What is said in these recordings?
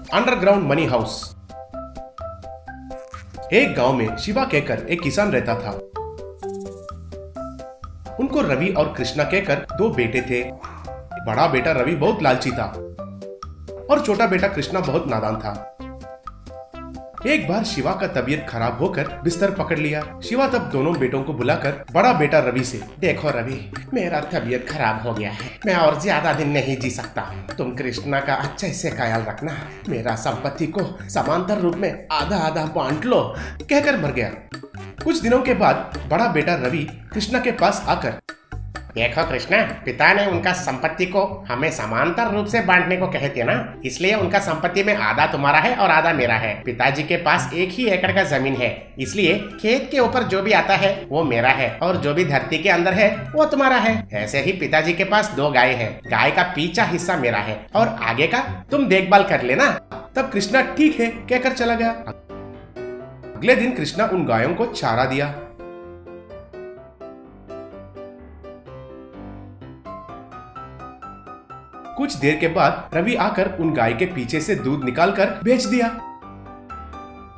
Underground money house. एक गांव में शिवा कहकर एक किसान रहता था। उनको रवि और कृष्णा कहकर दो बेटे थे। बड़ा बेटा रवि बहुत लालची था और छोटा बेटा कृष्णा बहुत नादान था। एक बार शिवा का तबीयत खराब होकर बिस्तर पकड़ लिया। शिवा तब दोनों बेटों को बुलाकर बड़ा बेटा रवि से, देखो रवि, मेरा तबीयत खराब हो गया है, मैं और ज्यादा दिन नहीं जी सकता। तुम कृष्णा का अच्छे से ख्याल रखना। मेरा संपत्ति को समांतर रूप में आधा आधा बांट लो, कहकर मर गया। कुछ दिनों के बाद बड़ा बेटा रवि कृष्णा के पास आकर, देखो कृष्णा, पिता ने उनका संपत्ति को हमें समांतर रूप से बांटने को कहे थे ना, इसलिए उनका संपत्ति में आधा तुम्हारा है और आधा मेरा है। पिताजी के पास 1 एकड़ का जमीन है, इसलिए खेत के ऊपर जो भी आता है वो मेरा है और जो भी धरती के अंदर है वो तुम्हारा है। ऐसे ही पिताजी के पास 2 गाय है, गाय का पीछा हिस्सा मेरा है और आगे का तुम देखभाल कर लेना। तब कृष्णा ठीक है कहकर चला गया। अगले दिन कृष्णा उन गायों को चारा दिया। कुछ देर के बाद रवि आकर उन गाय के पीछे से दूध निकालकर बेच दिया।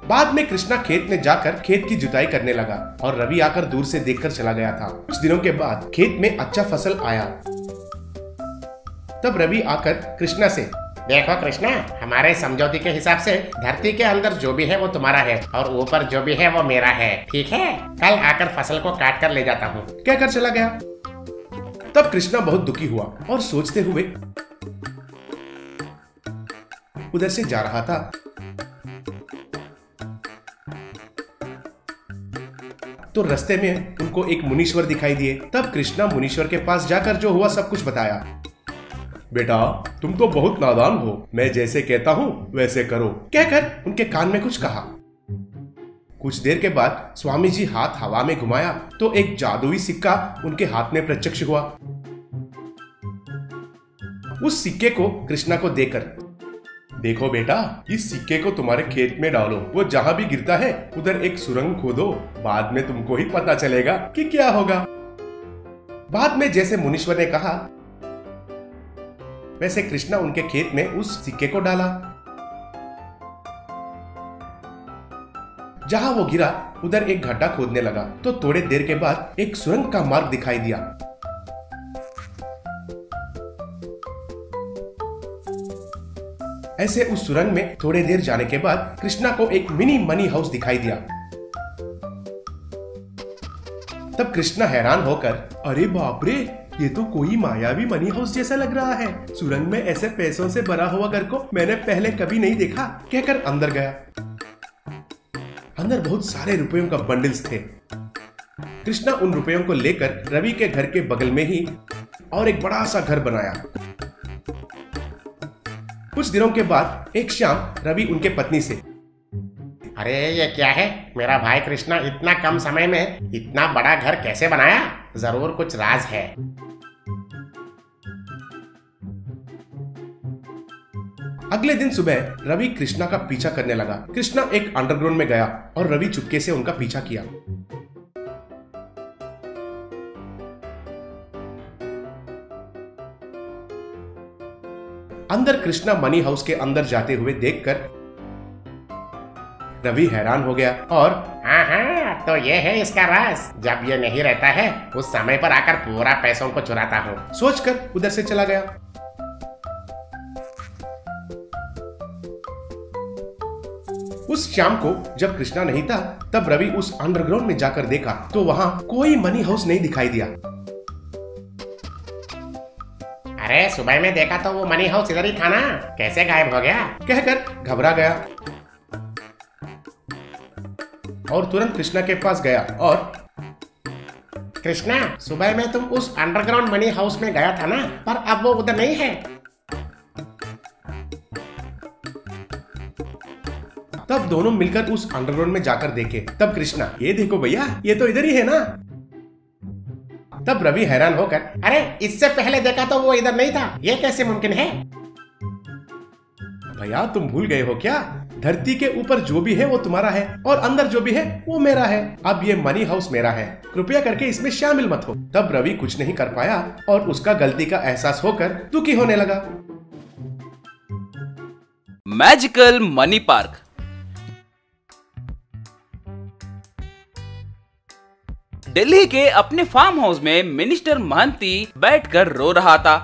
बाद में कृष्णा खेत में जाकर खेत की जुताई करने लगा और रवि आकर दूर से देखकर चला गया था। कुछ दिनों के बाद खेत में अच्छा फसल आया। तब रवि आकर कृष्णा से, देखो कृष्णा, हमारे समझौते के हिसाब से धरती के अंदर जो भी है वो तुम्हारा है और ऊपर जो भी है वो मेरा है, ठीक है? कल आकर फसल को काट कर ले जाता हूँ, कहकर चला गया। तब कृष्णा बहुत दुखी हुआ और सोचते हुए उधर से जा रहा था। तो रास्ते में उनको एक मुनीश्वर दिखाई दिए। तब कृष्णा मुनीश्वर के पास जाकर जो हुआ सब कुछ बताया। बेटा, तुम तो बहुत नादान हो, मैं जैसे कहता हूँ वैसे करो, कहकर उनके कान में कुछ कहा। कुछ देर के बाद स्वामी जी हाथ हवा में घुमाया तो एक जादुई सिक्का उनके हाथ में प्रत्यक्ष हुआ। उस सिक्के को कृष्णा को देकर, देखो बेटा, इस सिक्के को तुम्हारे खेत में डालो, वो जहां भी गिरता है उधर एक सुरंग खोदो, बाद में तुमको ही पता चलेगा कि क्या होगा। बाद में जैसे मुनीश्वर ने कहा वैसे कृष्णा उनके खेत में उस सिक्के को डाला। जहां वो गिरा उधर एक गड्ढा खोदने लगा तो थोड़े देर के बाद एक सुरंग का मार्ग दिखाई दिया। ऐसे उस सुरंग में थोड़े देर जाने के बाद कृष्णा को एक मिनी मनी हाउस दिखाई दिया। तब कृष्णा हैरान होकर, अरे बाप रे, ये तो कोई मायावी मनी हाउस जैसा लग रहा है। सुरंग में ऐसे पैसों से भरा हुआ घर को मैंने पहले कभी नहीं देखा, कहकर अंदर गया। अंदर बहुत सारे रुपयों का बंडल्स थे। कृष्णा उन रुपयों को लेकर रवि के घर के बगल में ही और एक बड़ा सा घर बनाया। कुछ दिनों के बाद एक शाम रवि उनके पत्नी से, अरे ये क्या है, मेरा भाई कृष्णा इतना कम समय में इतना बड़ा घर कैसे बनाया? जरूर कुछ राज है। अगले दिन सुबह रवि कृष्णा का पीछा करने लगा। कृष्णा एक अंडरग्राउंड में गया और रवि चुपके से उनका पीछा किया। अंदर कृष्णा मनी हाउस के अंदर जाते हुए देखकर रवि हैरान हो गया और, हाँ, तो ये है इसका राज। जब ये नहीं रहता है उस समय पर आकर पूरा पैसों को चुराता हूँ, सोचकर उधर से चला गया। उस शाम को जब कृष्णा नहीं था तब रवि उस अंडरग्राउंड में जाकर देखा तो वहां कोई मनी हाउस नहीं दिखाई दिया। अरे सुबह में देखा तो वो मनी हाउस इधर ही था ना, कैसे गायब हो गया? कहकर घबरा गया और तुरंत कृष्णा के पास गया और, कृष्णा, सुबह में तुम उस अंडरग्राउंड मनी हाउस में गया था ना, पर अब वो उधर नहीं है। तब दोनों मिलकर उस अंडरग्राउंड में जाकर देखे। तब कृष्णा, ये देखो भैया, ये तो इधर ही है ना। तब रवि हैरान होकर, अरे इससे पहले देखा तो वो इधर नहीं था, ये कैसे मुमकिन है? भैया तुम भूल गए हो क्या? धरती के ऊपर जो भी है वो तुम्हारा है और अंदर जो भी है वो मेरा है। अब ये मनी हाउस मेरा है, कृपया करके इसमें शामिल मत हो। तब रवि कुछ नहीं कर पाया और उसका गलती का एहसास होकर दुखी होने लगा। Magical money park. दिल्ली के अपने फार्म हाउस में मिनिस्टर महंती बैठकर रो रहा था।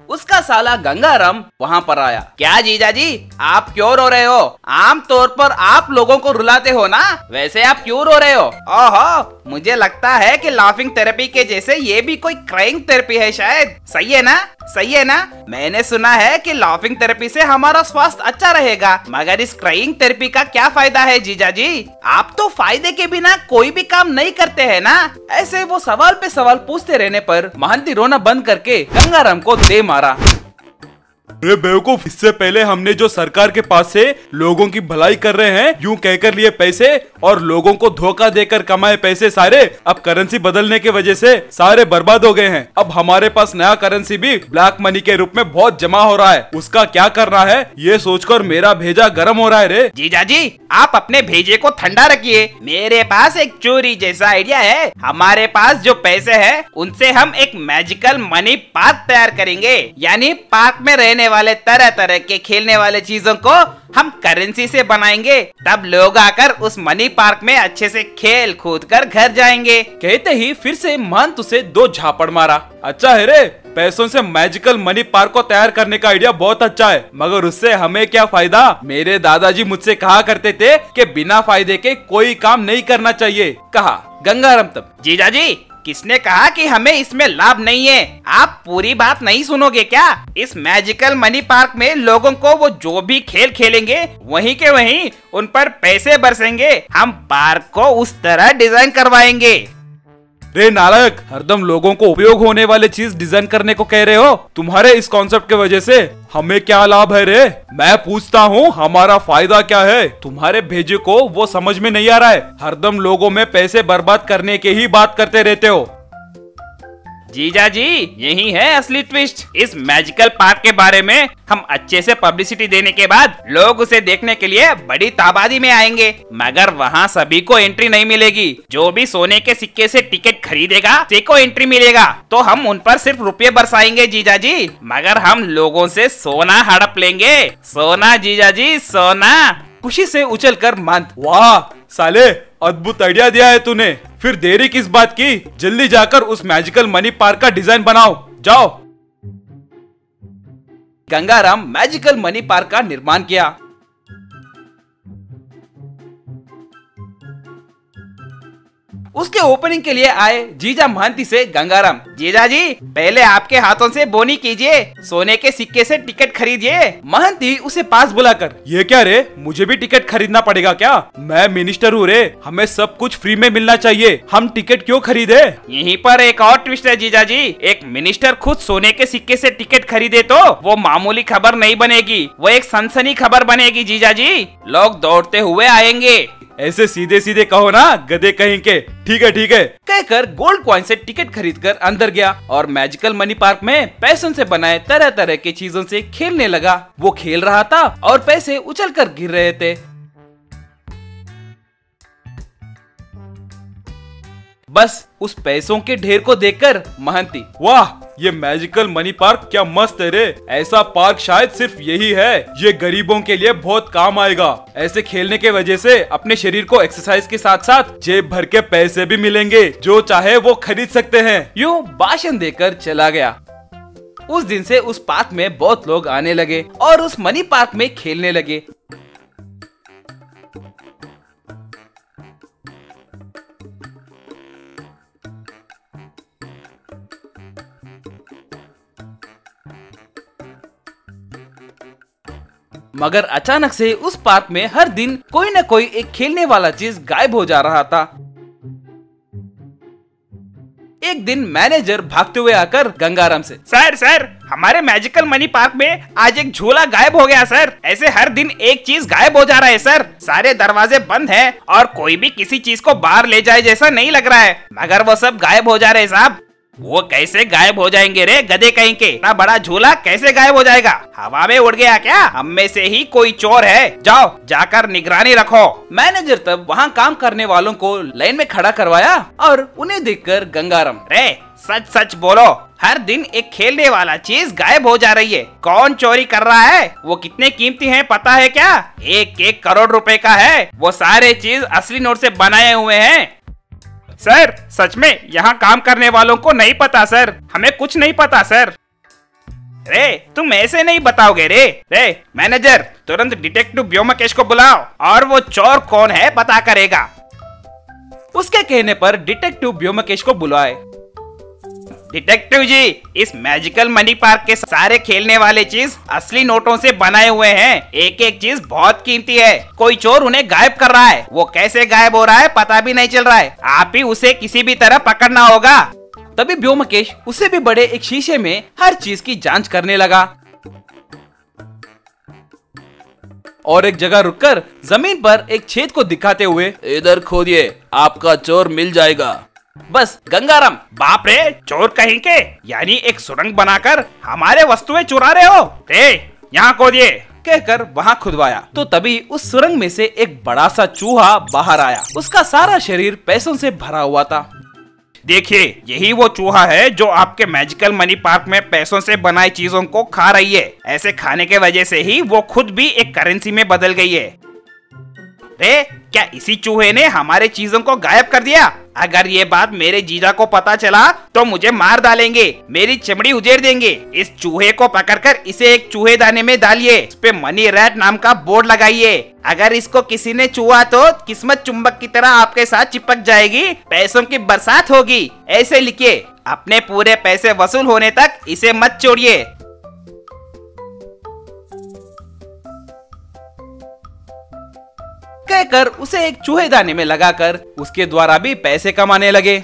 उसका साला गंगाराम वहाँ पर आया। क्या जीजा जी, आप क्यों रो रहे हो? आम तौर पर आप लोगों को रुलाते हो ना, वैसे आप क्यों रो रहे हो? ओहो, मुझे लगता है कि लाफिंग थेरेपी के जैसे ये भी कोई क्राइंग थेरेपी है शायद। सही है ना? सही है ना? मैंने सुना है कि लाफिंग थेरेपी से हमारा स्वास्थ्य अच्छा रहेगा, मगर इस क्राइंग थेरेपी का क्या फायदा है जीजा जी? आप तो फायदे के बिना कोई भी काम नहीं करते हैं ना। ऐसे वो सवाल पे सवाल पूछते रहने पर महंती रोना बंद करके गंगाराम को दे मारा। अरे बेवकूफ, इससे पहले हमने जो सरकार के पास से लोगों की भलाई कर रहे हैं यूं कहकर लिए पैसे और लोगों को धोखा देकर कमाए पैसे सारे अब करेंसी बदलने की वजह से सारे बर्बाद हो गए हैं। अब हमारे पास नया करेंसी भी ब्लैक मनी के रूप में बहुत जमा हो रहा है, उसका क्या करना है ये सोचकर मेरा भेजा गर्म हो रहा है रे। जीजा जी, आप अपने भेजे को ठंडा रखिए। मेरे पास एक चोरी जैसा आइडिया है। हमारे पास जो पैसे हैं उनसे हम एक मैजिकल मनी पार्क तैयार करेंगे, यानी पार्क में रहने वाले तरह तरह के खेलने वाले चीजों को हम करेंसी से बनाएंगे। तब लोग आकर उस मनी पार्क में अच्छे से खेल कूद कर घर जाएंगे। कहते ही फिर से महंत उसे 2 झापड़ मारा। अच्छा है रे, पैसों से मैजिकल मनी पार्क को तैयार करने का आइडिया बहुत अच्छा है, मगर उससे हमें क्या फायदा? मेरे दादाजी मुझसे कहा करते थे कि बिना फायदे के कोई काम नहीं करना चाहिए, कहा गंगाराम तब। जीजा जी, किसने कहा कि हमें इसमें लाभ नहीं है? आप पूरी बात नहीं सुनोगे क्या? इस मैजिकल मनी पार्क में लोगों को वो जो भी खेल खेलेंगे वहीं के वहीं उन पर पैसे बरसेंगे। हम पार्क को उस तरह डिजाइन करवाएंगे। रे नालायक, हरदम लोगों को उपयोग होने वाले चीज डिजाइन करने को कह रहे हो। तुम्हारे इस कॉन्सेप्ट के वजह से हमें क्या लाभ है रे? मैं पूछता हूँ हमारा फायदा क्या है? तुम्हारे भेजे को वो समझ में नहीं आ रहा है। हरदम लोगों में पैसे बर्बाद करने की ही बात करते रहते हो। जीजा जी, यही है असली ट्विस्ट। इस मैजिकल पार्क के बारे में हम अच्छे से पब्लिसिटी देने के बाद लोग उसे देखने के लिए बड़ी तादाद में आएंगे, मगर वहाँ सभी को एंट्री नहीं मिलेगी। जो भी सोने के सिक्के से टिकट खरीदेगा उसी को एंट्री मिलेगा। तो हम उन पर सिर्फ रुपये बरसाएंगे जीजा जी, मगर हम लोगों से सोना हड़प लेंगे। सोना जीजा जी, सोना। खुशी से उछलकर महंत। वाह साले, अद्भुत आइडिया दिया है तूने। फिर देरी किस बात की? जल्दी जाकर उस मैजिकल मनी पार्क का डिजाइन बनाओ, जाओ। गंगाराम मैजिकल मनी पार्क का निर्माण किया। उसके ओपनिंग के लिए आए जीजा महंती से गंगाराम। जीजा जी, पहले आपके हाथों से बोनी कीजिए, सोने के सिक्के से टिकट खरीदिए। महंती उसे पास बुलाकर, ये क्या रे, मुझे भी टिकट खरीदना पड़ेगा क्या? मैं मिनिस्टर हूँ रे, हमें सब कुछ फ्री में मिलना चाहिए, हम टिकट क्यों खरीदे? यहीं पर एक और ट्विस्ट है जीजा जी। एक मिनिस्टर खुद सोने के सिक्के से टिकट खरीदे तो वो मामूली खबर नहीं बनेगी, वो एक सनसनी खबर बनेगी जीजा जी। लोग दौड़ते हुए आएंगे। ऐसे सीधे सीधे कहो ना, गधे कहीं के। ठीक है ठीक है, कहकर गोल्ड कॉइन से टिकट खरीदकर अंदर गया और मैजिकल मनी पार्क में पैसों से बनाए तरह तरह की चीजों से खेलने लगा। वो खेल रहा था और पैसे उछलकर गिर रहे थे। बस उस पैसों के ढेर को देखकर महंती, वाह ये मैजिकल मनी पार्क क्या मस्त है रे। ऐसा पार्क शायद सिर्फ यही है, ये गरीबों के लिए बहुत काम आएगा। ऐसे खेलने के वजह से अपने शरीर को एक्सरसाइज के साथ साथ जेब भर के पैसे भी मिलेंगे, जो चाहे वो खरीद सकते हैं। यूं भाषण देकर चला गया। उस दिन से उस पार्क में बहुत लोग आने लगे और उस मनी पार्क में खेलने लगे। मगर अचानक से उस पार्क में हर दिन कोई न कोई एक खेलने वाला चीज गायब हो जा रहा था। एक दिन मैनेजर भागते हुए आकर गंगाराम से, सर हमारे मैजिकल मनी पार्क में आज एक झूला गायब हो गया सर। ऐसे हर दिन एक चीज गायब हो जा रहा है सर। सारे दरवाजे बंद हैं और कोई भी किसी चीज को बाहर ले जाए जैसा नहीं लग रहा है, मगर वो सब गायब हो जा रहे हैं साहब। वो कैसे गायब हो जाएंगे रे गधे कहीं के? इतना बड़ा झूला कैसे गायब हो जाएगा? हवा में उड़ गया क्या? हम में से ही कोई चोर है, जाओ जाकर निगरानी रखो। मैनेजर तब वहाँ काम करने वालों को लाइन में खड़ा करवाया और उन्हें देखकर गंगाराम, रे सच सच बोलो, हर दिन एक खेलने वाला चीज गायब हो जा रही है। कौन चोरी कर रहा है? वो कितने कीमती है पता है क्या? 1-1 करोड़ रुपए का है। वो सारे चीज असली नोट से बनाए हुए हैं। सर सच में यहाँ काम करने वालों को नहीं पता सर, हमें कुछ नहीं पता सर। रे तुम ऐसे नहीं बताओगे रे। मैनेजर, तुरंत डिटेक्टिव ब्योमकेश को बुलाओ और वो चोर कौन है पता करेगा। उसके कहने पर डिटेक्टिव ब्योमकेश को बुलाए। डिटेक्टिव जी, इस मैजिकल मनी पार्क के सारे खेलने वाले चीज असली नोटों से बनाए हुए हैं। एक एक चीज बहुत कीमती है। कोई चोर उन्हें गायब कर रहा है। वो कैसे गायब हो रहा है पता भी नहीं चल रहा है। आप ही उसे किसी भी तरह पकड़ना होगा। तभी ब्योमकेश उसे भी बड़े एक शीशे में हर चीज की जांच करने लगा और एक जगह रुककर जमीन पर एक छेद को दिखाते हुए, इधर खोदिए, आपका चोर मिल जाएगा। बस गंगाराम, बाप रे, चोर कहीं के, यानी एक सुरंग बनाकर हमारे वस्तुएं चुरा रहे हो। रे यहाँ खोदिए कहकर वहां खुदवाया तो तभी उस सुरंग में से एक बड़ा सा चूहा बाहर आया। उसका सारा शरीर पैसों से भरा हुआ था। देखिए, यही वो चूहा है जो आपके मैजिकल मनी पार्क में पैसों से बनाई चीजों को खा रही है। ऐसे खाने के वजह से ही वो खुद भी एक करेंसी में बदल गई है। रे, क्या इसी चूहे ने हमारे चीजों को गायब कर दिया? अगर ये बात मेरे जीजा को पता चला तो मुझे मार डालेंगे, मेरी चमड़ी उजेड़ देंगे। इस चूहे को पकड़कर इसे एक चूहेदाने में डालिए, इस पे मनी रैट नाम का बोर्ड लगाइए। अगर इसको किसी ने छुआ तो किस्मत चुंबक की तरह आपके साथ चिपक जाएगी, पैसों की बरसात होगी। ऐसे लिखिए। अपने पूरे पैसे वसूल होने तक इसे मत छोड़िए। कहकर उसे एक चूहेदाने में लगाकर उसके द्वारा भी पैसे कमाने लगे।